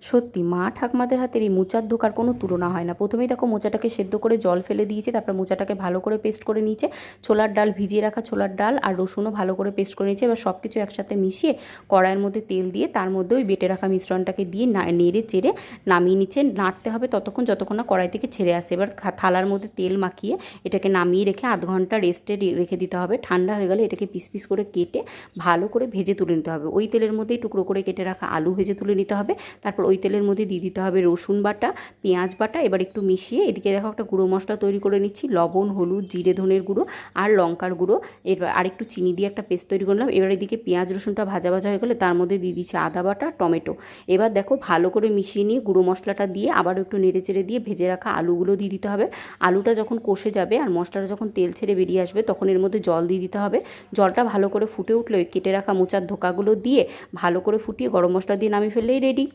সত্যি মা ঠাকুমাদের হাতের এই মোচার ধোকার কোনো তুলনা হয় না। প্রথমেই দেখো মোচাটাকে সেদ্ধ করে জল ফেলে দিয়েছে, তারপর মোচাটাকে ভালো করে পেস্ট করে নিয়েছে। ছোলার ডাল, ভিজিয়ে রাখা ছোলার ডাল আর রসুনও ভালো করে পেস্ট করে নিয়েছে। এবার সব কিছু একসাথে মিশিয়ে কড়াইয়ের মধ্যে তেল দিয়ে তার মধ্যে ওই বেটে রাখা মিশ্রণটাকে দিয়ে নেড়ে চেড়ে নামিয়ে নিচ্ছে। নাড়তে হবে ততক্ষণ যতক্ষণ না কড়াই থেকে ছেড়ে আসে। এবার থালার মধ্যে তেল মাখিয়ে এটাকে নামিয়ে রেখে আধ ঘন্টা রেস্টে রেখে দিতে হবে। ঠান্ডা হয়ে গেলে এটাকে পিস পিস করে কেটে ভালো করে ভেজে তুলে নিতে হবে। ওই তেলের মধ্যেই টুকরো করে কেটে রাখা আলু ভেজে তুলে নিতে হবে। তারপর ওই তেলের মধ্যে দিয়ে দিতে হবে রসুন বাটা, পেঁয়াজ বাটা। এবার একটু মিশিয়ে এদিকে দেখো একটা গুঁড়ো মশলা তৈরি করে নিচ্ছি। লবণ, হলুদ, জিরে ধনের গুঁড়ো আর লঙ্কার গুঁড়ো। এবার আরেকটু চিনি দিয়ে একটা পেস্ট তৈরি করলাম। এবার এদিকে পেঁয়াজ রসুনটা ভাজা ভাজা হয়ে গেলে তার মধ্যে দিয়ে দিচ্ছি আদা বাটা, টমেটো। এবার দেখো ভালো করে মিশিয়ে নিয়ে গুঁড়ো মশলাটা দিয়ে আবারও একটু নেড়ে চেড়ে দিয়ে ভেজে রাখা আলুগুলো দিয়ে দিতে হবে। আলুটা যখন কষে যাবে আর মশলাটা যখন তেল ছেড়ে বেরিয়ে আসবে তখন এর মধ্যে জল দিয়ে দিতে হবে। জলটা ভালো করে ফুটে উঠলে কেটে রাখা মোচার ধোকাগুলো দিয়ে ভালো করে ফুটিয়ে গরম মশলা দিয়ে নামিয়ে ফেললেই রেডি।